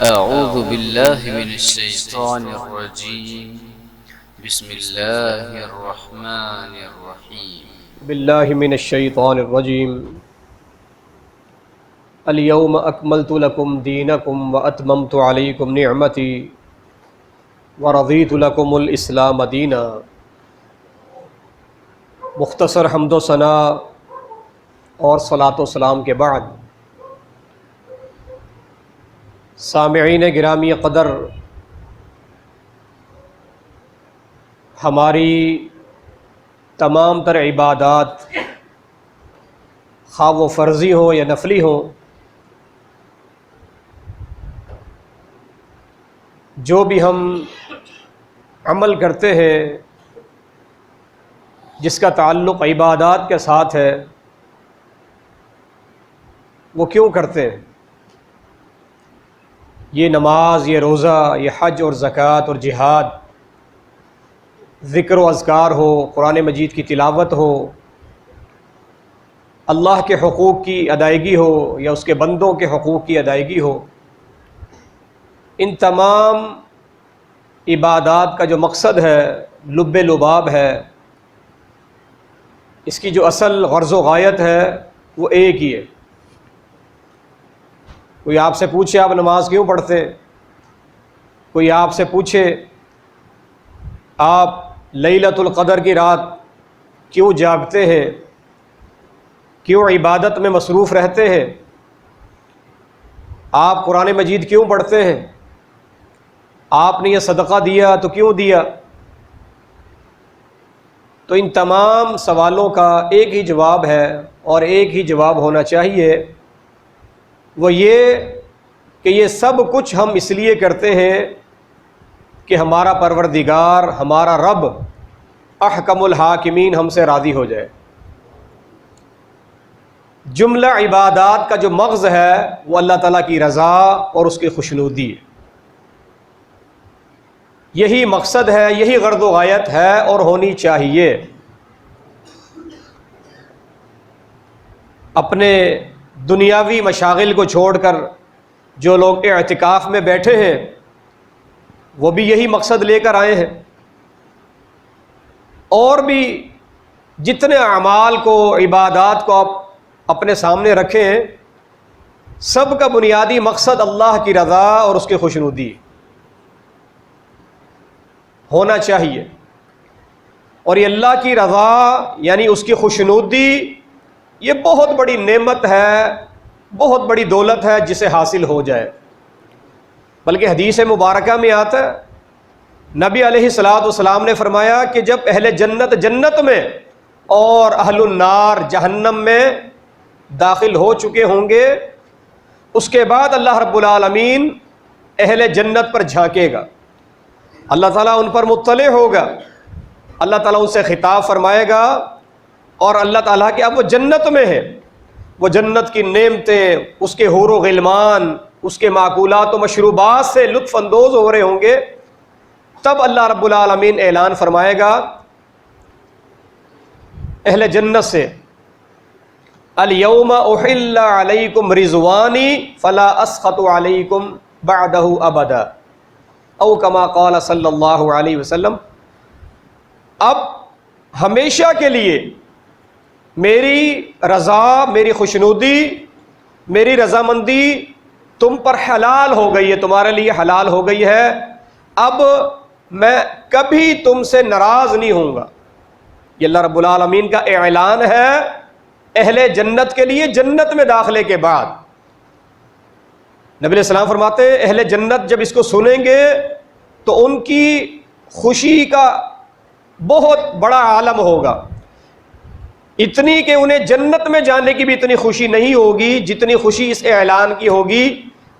أعوذ بالله من الشيطان الرجيم بسم الله الرحمن الرحيم باللہ من الشیطان الرجیم الیوم اکملت لکم دینکم واتممت علیکم نعمتی ورضیت لکم الاسلام دینا۔ مختصر حمد و ثناء اور صلاۃ و سلام کے بعد سامعین گرامی قدر، ہماری تمام تر عبادات خواہ وہ فرضی ہوں یا نفلی ہوں، جو بھی ہم عمل کرتے ہیں جس کا تعلق عبادات کے ساتھ ہے، وہ کیوں کرتے ہیں؟ یہ نماز، یہ روزہ، یہ حج اور زکوٰۃ اور جہاد، ذکر و اذکار ہو، قرآن مجید کی تلاوت ہو، اللہ کے حقوق کی ادائیگی ہو یا اس کے بندوں کے حقوق کی ادائیگی ہو، ان تمام عبادات کا جو مقصد ہے، لب لباب ہے، اس کی جو اصل غرض و غایت ہے وہ ایک ہی ہے۔ کوئی آپ سے پوچھے آپ نماز کیوں پڑھتے ہیں؟ کوئی آپ سے پوچھے آپ لیلۃ القدر کی رات کیوں جاگتے ہیں، کیوں عبادت میں مصروف رہتے ہیں، آپ قرآن مجید کیوں پڑھتے ہیں، آپ نے یہ صدقہ دیا تو کیوں دیا؟ تو ان تمام سوالوں کا ایک ہی جواب ہے، اور ایک ہی جواب ہونا چاہیے، وہ یہ کہ یہ سب کچھ ہم اس لیے کرتے ہیں کہ ہمارا پروردگار، ہمارا رب احکم الحاکمین ہم سے راضی ہو جائے۔ جملہ عبادات کا جو مغز ہے وہ اللہ تعالیٰ کی رضا اور اس کی خوشنودی ہے۔ یہی مقصد ہے، یہی غرض و غایت ہے اور ہونی چاہیے۔ اپنے دنیاوی مشاغل کو چھوڑ کر جو لوگ اعتکاف میں بیٹھے ہیں وہ بھی یہی مقصد لے کر آئے ہیں، اور بھی جتنے اعمال کو، عبادات کو آپ اپنے سامنے رکھیں ہیں، سب کا بنیادی مقصد اللہ کی رضا اور اس کی خوشنودی ہونا چاہیے۔ اور یہ اللہ کی رضا یعنی اس کی خوشنودی، یہ بہت بڑی نعمت ہے، بہت بڑی دولت ہے جسے حاصل ہو جائے۔ بلکہ حدیث مبارکہ میں آتا ہے، نبی علیہ الصلوۃ والسلام نے فرمایا کہ جب اہل جنت جنت میں اور اہل النار جہنم میں داخل ہو چکے ہوں گے، اس کے بعد اللہ رب العالمین اہل جنت پر جھانکے گا، اللہ تعالیٰ ان پر مطلع ہوگا، اللہ تعالیٰ ان سے خطاب فرمائے گا، اور اللہ تعالیٰ کہ اب وہ جنت میں ہے، وہ جنت کی نعمتیں، اس کے حور و غلمان، اس کے معقولات و مشروبات سے لطف اندوز ہو رہے ہوں گے، تب اللہ رب العالمین اعلان فرمائے گا اہل جنت سے، الیوم احل علیکم رضوانی فلا اسخط علیکم بعدہ ابدا، او کما قال صلی اللہ علیہ وسلم، اب ہمیشہ کے لیے میری رضا، میری خوشنودی، میری رضامندی تم پر حلال ہو گئی ہے، تمہارے لیے حلال ہو گئی ہے، اب میں کبھی تم سے ناراض نہیں ہوں گا۔ یہ اللہ رب العالمین کا اعلان ہے اہل جنت کے لیے جنت میں داخلے کے بعد۔ نبی علیہ السلام فرماتے ہیں اہل جنت جب اس کو سنیں گے تو ان کی خوشی کا بہت بڑا عالم ہوگا، اتنی کہ انہیں جنت میں جانے کی بھی اتنی خوشی نہیں ہوگی جتنی خوشی اس اعلان کی ہوگی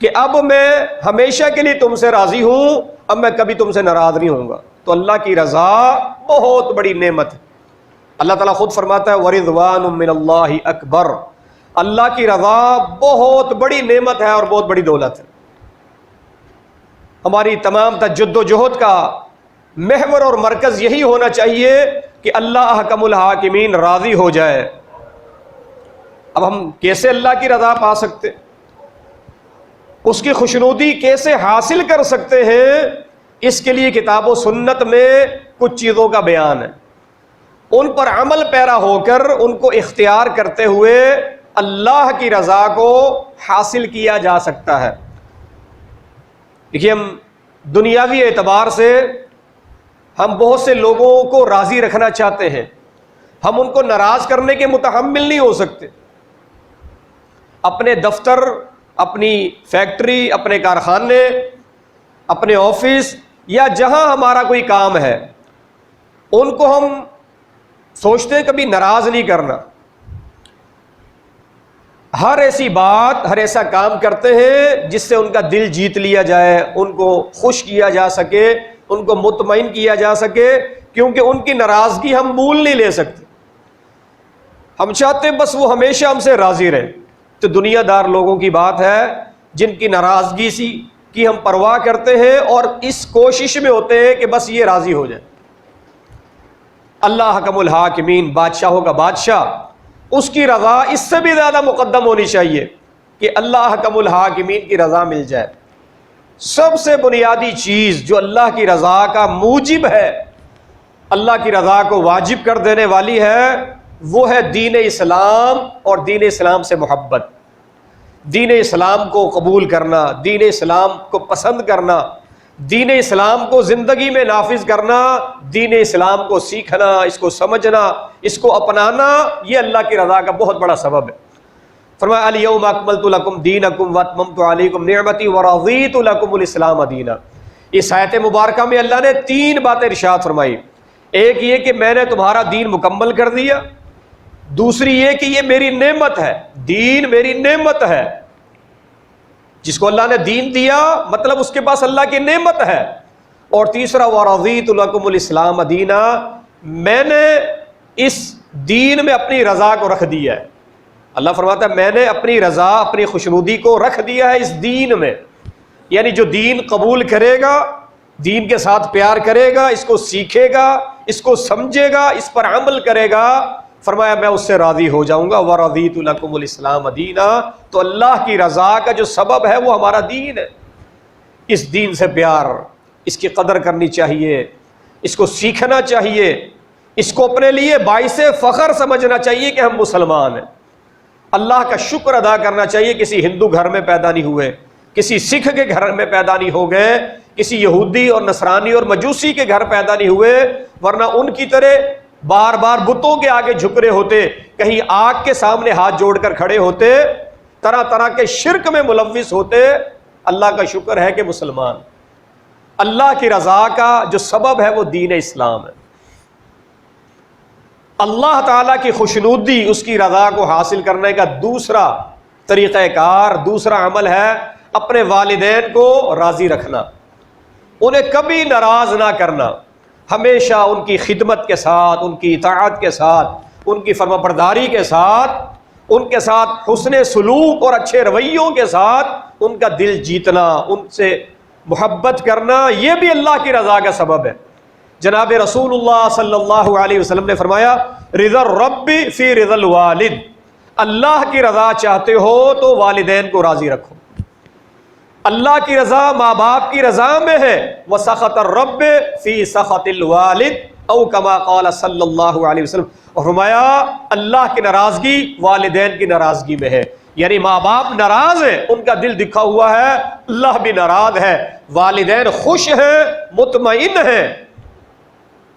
کہ اب میں ہمیشہ کے لیے تم سے راضی ہوں، اب میں کبھی تم سے ناراض نہیں ہوں گا۔ تو اللہ کی رضا بہت بڑی نعمت ہے۔ اللہ تعالیٰ خود فرماتا ہے وَرِضْوَانٌ مِّنَ اللَّهِ اکبر، اللہ کی رضا بہت بڑی نعمت ہے اور بہت بڑی دولت ہے۔ ہماری تمام جد و جہد کا محور اور مرکز یہی ہونا چاہیے کہ اللہ احکم الحاکمین راضی ہو جائے۔ اب ہم کیسے اللہ کی رضا پا سکتے؟ اس کی خوشنودی کیسے حاصل کر سکتے ہیں، اس کے لیے کتاب و سنت میں کچھ چیزوں کا بیان ہے، ان پر عمل پیرا ہو کر ان کو اختیار کرتے ہوئے اللہ کی رضا کو حاصل کیا جا سکتا ہے۔ دیکھیے، ہم دنیاوی اعتبار سے ہم بہت سے لوگوں کو راضی رکھنا چاہتے ہیں، ہم ان کو ناراض کرنے کے متحمل نہیں ہو سکتے۔ اپنے دفتر، اپنی فیکٹری، اپنے کارخانے، اپنے آفس یا جہاں ہمارا کوئی کام ہے، ان کو ہم سوچتے ہیں کبھی ناراض نہیں کرنا۔ ہر ایسی بات، ہر ایسا کام کرتے ہیں جس سے ان کا دل جیت لیا جائے، ان کو خوش کیا جا سکے، ان کو مطمئن کیا جا سکے، کیونکہ ان کی ناراضگی ہم مول نہیں لے سکتے۔ ہم چاہتے ہیں بس وہ ہمیشہ ہم سے راضی رہے۔ تو دنیا دار لوگوں کی بات ہے جن کی ناراضگی کی ہم پرواہ کرتے ہیں اور اس کوشش میں ہوتے ہیں کہ بس یہ راضی ہو جائے۔ اللہ حکم الحاکمین، بادشاہوں کا بادشاہ، اس کی رضا اس سے بھی زیادہ مقدم ہونی چاہیے کہ اللہ حکم الحاکمین کی رضا مل جائے۔ سب سے بنیادی چیز جو اللہ کی رضا کا موجب ہے، اللہ کی رضا کو واجب کر دینے والی ہے، وہ ہے دین اسلام اور دین اسلام سے محبت، دین اسلام کو قبول کرنا، دین اسلام کو پسند کرنا، دین اسلام کو زندگی میں نافذ کرنا، دین اسلام کو سیکھنا، اس کو سمجھنا، اس کو اپنانا، یہ اللہ کی رضا کا بہت بڑا سبب ہے۔ فرمایا الیوم اکملت لکم دینکم واتممت علیکم نعمتی ورضیت لکم الاسلام دینا۔ اس آیت مبارکہ میں اللہ نے 3 باتیں ارشاد فرمائی۔ ایک یہ کہ میں نے تمہارا دین مکمل کر دیا، دوسری یہ کہ یہ میری نعمت ہے، دین میری نعمت ہے۔ جس کو اللہ نے دین دیا مطلب اس کے پاس اللہ کی نعمت ہے۔ اور تیسرا ورضیت لکم الاسلام دینا، میں نے اس دین میں اپنی رضا کو رکھ دیا ہے۔ اللہ فرماتا ہے میں نے اپنی رضا، اپنی خوشنودی کو رکھ دیا ہے اس دین میں، یعنی جو دین قبول کرے گا، دین کے ساتھ پیار کرے گا، اس کو سیکھے گا، اس کو سمجھے گا، اس پر عمل کرے گا، فرمایا میں اس سے راضی ہو جاؤں گا۔ وَرَضِيتُ لَكُمُ الْإِسْلَامَ دِينًا، تو اللہ کی رضا کا جو سبب ہے وہ ہمارا دین ہے۔ اس دین سے پیار، اس کی قدر کرنی چاہیے، اس کو سیکھنا چاہیے، اس کو اپنے لیے باعث فخر سمجھنا چاہیے کہ ہم مسلمان ہیں۔ اللہ کا شکر ادا کرنا چاہیے کسی ہندو گھر میں پیدا نہیں ہوئے، کسی سکھ کے گھر میں پیدا نہیں ہو گئے، کسی یہودی اور نصرانی اور مجوسی کے گھر پیدا نہیں ہوئے، ورنہ ان کی طرح بار بار بتوں کے آگے جھک رہے ہوتے، کہیں آگ کے سامنے ہاتھ جوڑ کر کھڑے ہوتے، طرح طرح کے شرک میں ملوث ہوتے۔ اللہ کا شکر ہے کہ مسلمان۔ اللہ کی رضا کا جو سبب ہے وہ دین اسلام ہے۔ اللہ تعالیٰ کی خوشنودی، اس کی رضا کو حاصل کرنے کا دوسرا طریقہ کار، دوسرا عمل ہے اپنے والدین کو راضی رکھنا، انہیں کبھی ناراض نہ کرنا، ہمیشہ ان کی خدمت کے ساتھ، ان کی اطاعت کے ساتھ، ان کی فرمانبرداری کے ساتھ، ان کے ساتھ حسن سلوک اور اچھے رویوں کے ساتھ ان کا دل جیتنا، ان سے محبت کرنا، یہ بھی اللہ کی رضا کا سبب ہے۔ جناب رسول اللہ صلی اللہ علیہ وسلم نے فرمایا رضا الرب فی رضا الوالد، اللہ کی رضا چاہتے ہو تو والدین کو راضی رکھو۔ اللہ کی رضا ماں باپ کی رضا میں ہے، وسخط الرب فی سخط الوالد او کما قال صلی اللہ علیہ وسلم، اور فرمایا اللہ کی ناراضگی والدین کی ناراضگی میں ہے، یعنی ماں باپ ناراض ہیں، ان کا دل دکھا ہوا ہے، اللہ بھی ناراض ہے، والدین خوش ہیں، مطمئن ہیں،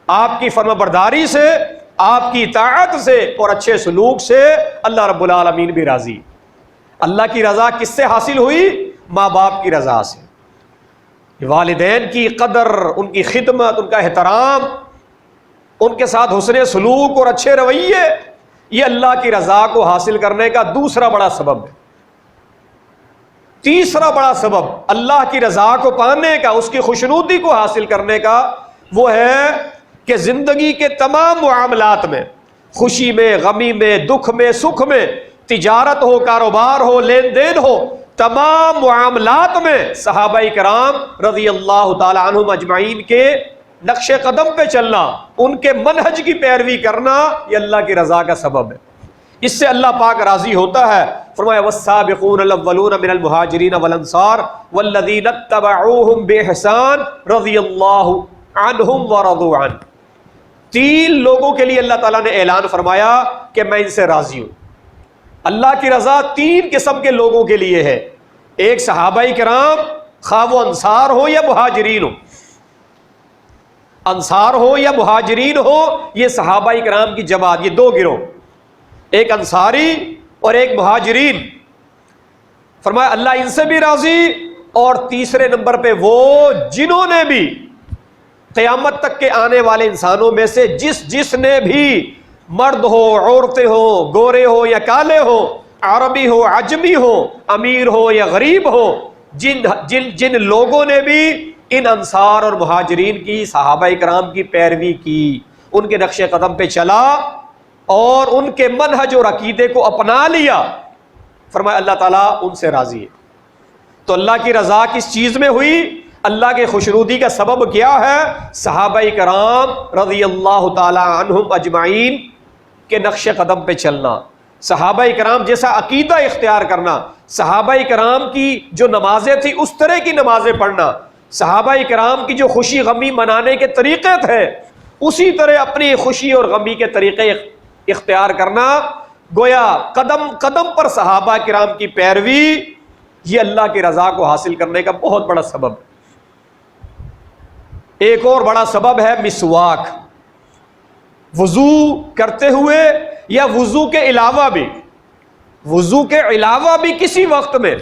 آپ کی فرمانبرداری سے، آپ کی اطاعت سے اور اچھے سلوک سے اللہ رب العالمین بھی راضی۔ اللہ کی رضا کس سے حاصل ہوئی؟ ماں باپ کی رضا سے۔ والدین کی قدر، ان کی خدمت، ان کا احترام، ان کے ساتھ حسن سلوک اور اچھے رویے، یہ اللہ کی رضا کو حاصل کرنے کا دوسرا بڑا سبب ہے۔ تیسرا بڑا سبب اللہ کی رضا کو پانے کا، اس کی خوشنودی کو حاصل کرنے کا، وہ ہے کہ زندگی کے تمام معاملات میں، خوشی میں، غمی میں، دکھ میں، سکھ میں، تجارت ہو، کاروبار ہو، لین دین ہو، تمام معاملات میں صحابہ کرام رضی اللہ تعالی عنہم اجمعین کے نقش قدم پہ چلنا، ان کے منہج کی پیروی کرنا، یہ اللہ کی رضا کا سبب ہے۔ اس سے اللہ پاک راضی ہوتا ہے فرمایا والسابقون الاولون من المہاجرین والانصار والذین اتبعوہم باحسان رضی اللہ عنہم ورضوا عنہ. 3 لوگوں کے لیے اللہ تعالیٰ نے اعلان فرمایا کہ میں ان سے راضی ہوں. اللہ کی رضا 3 قسم کے لوگوں کے لیے ہے. ایک صحابہ کرام، خواہ وہ انصار ہو یا مہاجرین ہو، انصار ہو یا مہاجرین ہو، یہ صحابہ کرام کی جماعت، یہ 2 گروہ، ایک انصاری اور ایک مہاجرین. فرمایا اللہ ان سے بھی راضی، اور تیسرے نمبر پہ وہ جنہوں نے بھی قیامت تک کے آنے والے انسانوں میں سے جس نے بھی، مرد ہو، عورتیں ہو، گورے ہو یا کالے ہو، عربی ہو، عجمی ہو، امیر ہو یا غریب ہو، جن لوگوں نے بھی ان انصار اور مہاجرین کی، صحابہ کرام کی پیروی کی، ان کے نقش قدم پہ چلا اور ان کے منہج اور عقیدے کو اپنا لیا، فرمایا اللہ تعالیٰ ان سے راضی ہے. تو اللہ کی رضا کس چیز میں ہوئی؟ اللہ کے خوشنودی کا سبب کیا ہے؟ صحابہ کرام رضی اللہ تعالی عنہم اجمعین کے نقش قدم پہ چلنا، صحابہ کرام جیسا عقیدہ اختیار کرنا، صحابہ کرام کی جو نمازیں تھی اس طرح کی نمازیں پڑھنا، صحابہ کرام کی جو خوشی غمی منانے کے طریقے تھے اسی طرح اپنی خوشی اور غمی کے طریقے اختیار کرنا. گویا قدم قدم پر صحابہ کرام کی پیروی، یہ اللہ کی رضا کو حاصل کرنے کا بہت بڑا سبب ہے. ایک اور بڑا سبب ہے مسواک. وضو کرتے ہوئے یا وضو کے علاوہ بھی کسی وقت میں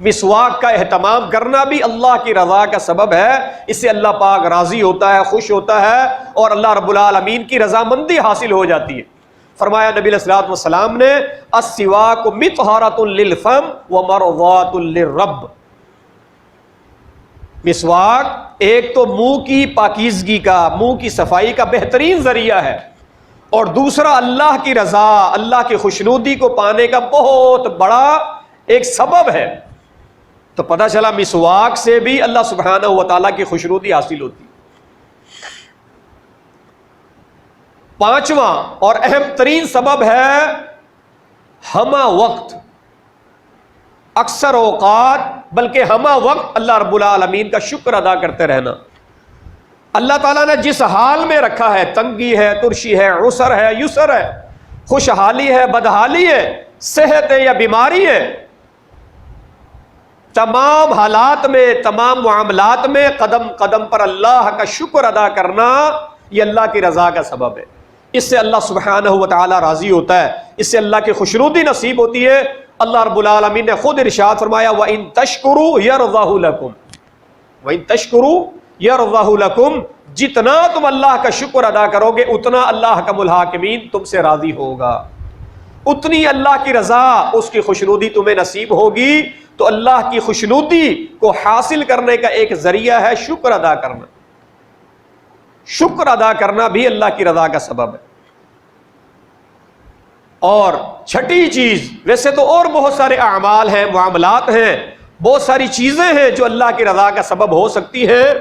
مسواک کا اہتمام کرنا بھی اللہ کی رضا کا سبب ہے. اس سے اللہ پاک راضی ہوتا ہے، خوش ہوتا ہے، اور اللہ رب العالمین کی رضامندی حاصل ہو جاتی ہے. فرمایا نبی علیہ الصلوۃ والسلام نے السواک مطہرۃ للفم ومرضات للرب. مسواک ایک تو منہ کی پاکیزگی کا، منہ کی صفائی کا بہترین ذریعہ ہے، اور دوسرا اللہ کی رضا، اللہ کی خوشنودی کو پانے کا بہت بڑا ایک سبب ہے. تو پتہ چلا مسواک سے بھی اللہ سبحانہ و تعالیٰ کی خوشنودی حاصل ہوتی ہے. 5واں اور اہم ترین سبب ہے ہمہ وقت. اکثر اوقات بلکہ ہمہ وقت اللہ رب العالمین کا شکر ادا کرتے رہنا. اللہ تعالیٰ نے جس حال میں رکھا ہے، تنگی ہے، ترشی ہے، عسر ہے، یسر ہے، خوشحالی ہے، بدحالی ہے، صحت ہے یا بیماری ہے، تمام حالات میں، تمام معاملات میں قدم قدم پر اللہ کا شکر ادا کرنا یہ اللہ کی رضا کا سبب ہے. اس سے اللہ سبحانہ و تعالی راضی ہوتا ہے، اس سے اللہ کی خوشنودی نصیب ہوتی ہے. اللہ رب العالمین نے خود ارشاد فرمایا وَإِن تَشْكُرُوا يَرْضَهُ لَكُمْ، وَإِن تَشْكُرُوا يَرْضَهُ لَكُمْ. جتنا تم اللہ کا شکر ادا کرو گے اتنا اللہ حکم الحاکمین تم سے راضی ہوگا، اتنی اللہ کی رضا، اس کی خوشنودی تمہیں نصیب ہوگی. تو اللہ کی خوشنودی کو حاصل کرنے کا ایک ذریعہ ہے شکر ادا کرنا. شکر ادا کرنا بھی اللہ کی رضا کا سبب ہے. اور چھٹی چیز، ویسے تو اور بہت سارے اعمال ہیں، معاملات ہیں، بہت ساری چیزیں ہیں جو اللہ کی رضا کا سبب ہو سکتی ہیں.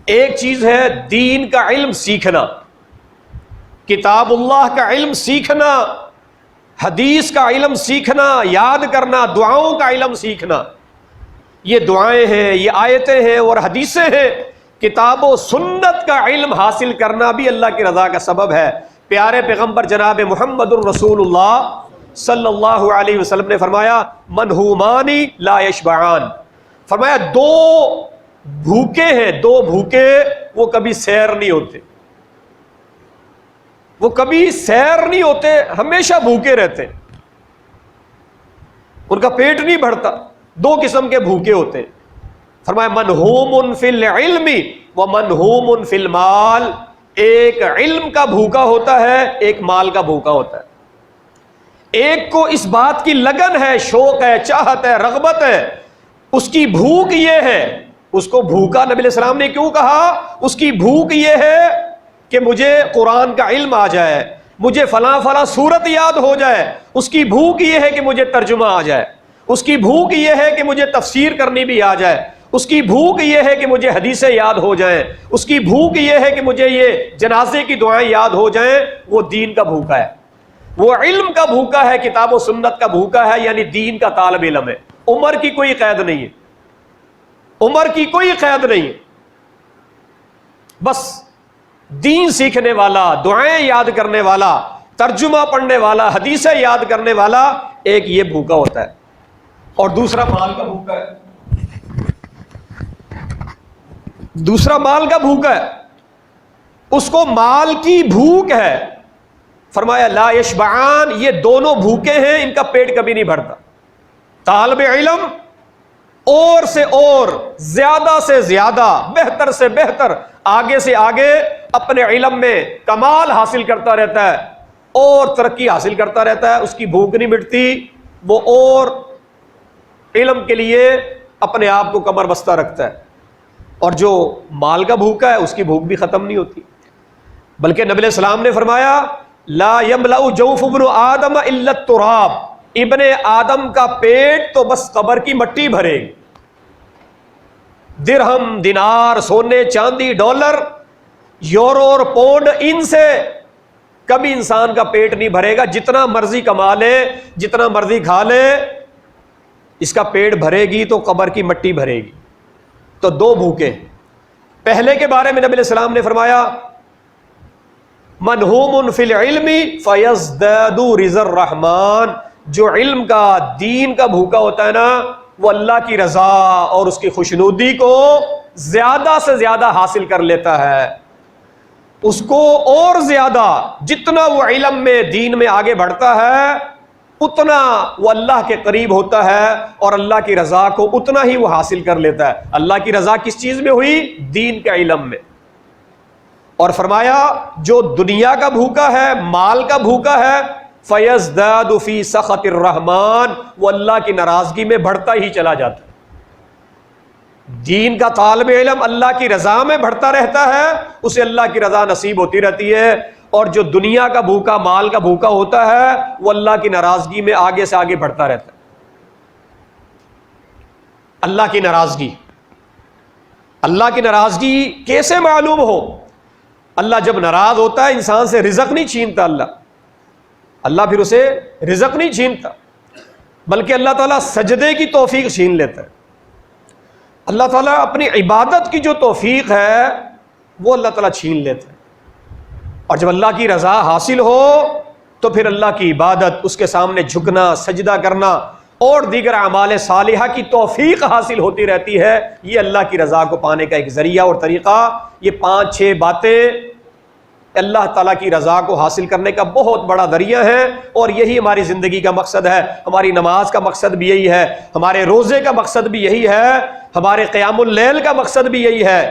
ایک چیز ہے دین کا علم سیکھنا، کتاب اللہ کا علم سیکھنا، حدیث کا علم سیکھنا، یاد کرنا، دعاؤں کا علم سیکھنا. یہ دعائیں ہیں، یہ آیتیں ہیں اور حدیثیں ہیں. کتاب و سنت کا علم حاصل کرنا بھی اللہ کی رضا کا سبب ہے. پیارے پیغمبر جناب محمد الرسول اللہ صلی اللہ علیہ وسلم نے فرمایا منہومانی لا یشبعان. فرمایا 2 بھوکے ہیں، 2 بھوکے وہ کبھی سیر نہیں ہوتے، وہ کبھی سیر نہیں ہوتے، ہمیشہ بھوکے رہتے، ان کا پیٹ نہیں بھرتا. 2 قسم کے بھوکے ہوتے ہیں. فرمایا منہوم فی العلم ومنہوم فی المال. ایک علم کا بھوکا ہوتا ہے، ایک مال کا بھوکا ہوتا ہے. ایک کو اس بات کی لگن ہے، شوق ہے، چاہت ہے، رغبت ہے، اس کی بھوک یہ ہے. اس کو بھوکا نبی علیہ السلام نے کیوں کہا؟ اس کی بھوک یہ ہے کہ مجھے قرآن کا علم آ جائے، مجھے فلاں فلاں صورت یاد ہو جائے. اس کی بھوک یہ ہے کہ مجھے ترجمہ آ جائے. اس کی بھوک یہ ہے کہ مجھے تفسیر کرنی بھی آ جائے. اس کی بھوک یہ ہے کہ مجھے حدیثیں یاد ہو جائیں. اس کی بھوک یہ ہے کہ مجھے یہ جنازے کی دعائیں یاد ہو جائیں. وہ دین کا بھوکا ہے. وہ علم کا بھوکا ہے، کتاب و سنت کا بھوکا ہے، یعنی دین کا طالب علم ہے. عمر کی کوئی قید نہیں ہے، عمر کی کوئی قید نہیں ہے، بس دین سیکھنے والا، دعائیں یاد کرنے والا، ترجمہ پڑھنے والا، حدیثیں یاد کرنے والا، ایک یہ بھوکا ہوتا ہے. اور دوسرا مال کا بھوکا ہے، دوسرا مال کا بھوکا ہے، اس کو مال کی بھوک ہے. فرمایا لا یشبعان، یہ دونوں بھوکے ہیں، ان کا پیٹ کبھی نہیں بھرتا. طالب علم اور سے اور، زیادہ سے زیادہ، بہتر سے بہتر، آگے سے آگے اپنے علم میں کمال حاصل کرتا رہتا ہے اور ترقی حاصل کرتا رہتا ہے، اس کی بھوک نہیں مٹتی، وہ اور علم کے لیے اپنے آپ کو کمر بستہ رکھتا ہے. اور جو مال کا بھوکا ہے اس کی بھوک بھی ختم نہیں ہوتی. بلکہ نبی علیہ السلام نے فرمایا لا یملأ جوف ابن آدم الا التراب، ابن آدم کا پیٹ تو بس قبر کی مٹی بھرے گی. درہم، دینار، سونے چاندی، ڈالر، یورو اور پونڈ، ان سے کبھی انسان کا پیٹ نہیں بھرے گا. جتنا مرضی کما لے، جتنا مرضی کھا لے، اس کا پیٹ بھرے گی تو قبر کی مٹی بھرے گی. تو دو بھوکے. پہلے کے بارے میں نبی علیہ السلام نے فرمایا منہوم فی العلم فیزداد رضا الرحمن، جو علم کا، دین کا بھوکا ہوتا ہے نا، وہ اللہ کی رضا اور اس کی خوشنودی کو زیادہ سے زیادہ حاصل کر لیتا ہے. اس کو اور زیادہ، جتنا وہ علم میں، دین میں آگے بڑھتا ہے، اتنا وہ اللہ کے قریب ہوتا ہے اور اللہ کی رضا کو اتنا ہی وہ حاصل کر لیتا ہے. اللہ کی رضا کس چیز میں ہوئی؟ دین کے علم میں. اور فرمایا جو دنیا کا بھوکا ہے، مال کا بھوکا ہے، فیزداد فی سخط الرحمن، وہ اللہ کی ناراضگی میں بڑھتا ہی چلا جاتا ہے. دین کا طالب علم اللہ کی رضا میں بڑھتا رہتا ہے، اسے اللہ کی رضا نصیب ہوتی رہتی ہے. اور جو دنیا کا بھوکا، مال کا بھوکا ہوتا ہے، وہ اللہ کی ناراضگی میں آگے سے آگے بڑھتا رہتا ہے. اللہ کی ناراضگی، اللہ کی ناراضگی کیسے معلوم ہو؟ اللہ جب ناراض ہوتا ہے انسان سے رزق نہیں چھینتا، اللہ پھر اسے رزق نہیں چھینتا، بلکہ اللہ تعالیٰ سجدے کی توفیق چھین لیتا ہے. اللہ تعالیٰ اپنی عبادت کی جو توفیق ہے وہ اللہ تعالیٰ چھین لیتا ہے. اور جب اللہ کی رضا حاصل ہو تو پھر اللہ کی عبادت، اس کے سامنے جھکنا، سجدہ کرنا اور دیگر اعمال صالحہ کی توفیق حاصل ہوتی رہتی ہے. یہ اللہ کی رضا کو پانے کا ایک ذریعہ اور طریقہ. یہ 5-6 باتیں اللہ تعالیٰ کی رضا کو حاصل کرنے کا بہت بڑا ذریعہ ہے، اور یہی ہماری زندگی کا مقصد ہے. ہماری نماز کا مقصد بھی یہی ہے، ہمارے روزے کا مقصد بھی یہی ہے، ہمارے قیام اللیل کا مقصد بھی یہی ہے،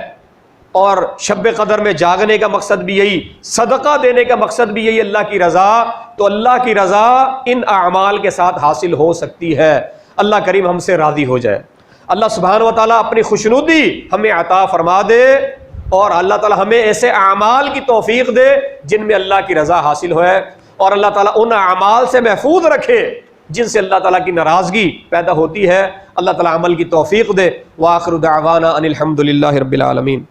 اور شب قدر میں جاگنے کا مقصد بھی یہی، صدقہ دینے کا مقصد بھی یہی، اللہ کی رضا. تو اللہ کی رضا ان اعمال کے ساتھ حاصل ہو سکتی ہے. اللہ کریم ہم سے راضی ہو جائے. اللہ سبحانہ و تعالیٰ اپنی خوشنودی ہمیں عطا فرما دے، اور اللہ تعالیٰ ہمیں ایسے اعمال کی توفیق دے جن میں اللہ کی رضا حاصل ہوئے، اور اللہ تعالیٰ ان اعمال سے محفوظ رکھے جن سے اللہ تعالیٰ کی ناراضگی پیدا ہوتی ہے. اللہ تعالیٰ عمل کی توفیق دے. وآخر دعوانا ان الحمد للہ رب العالمین.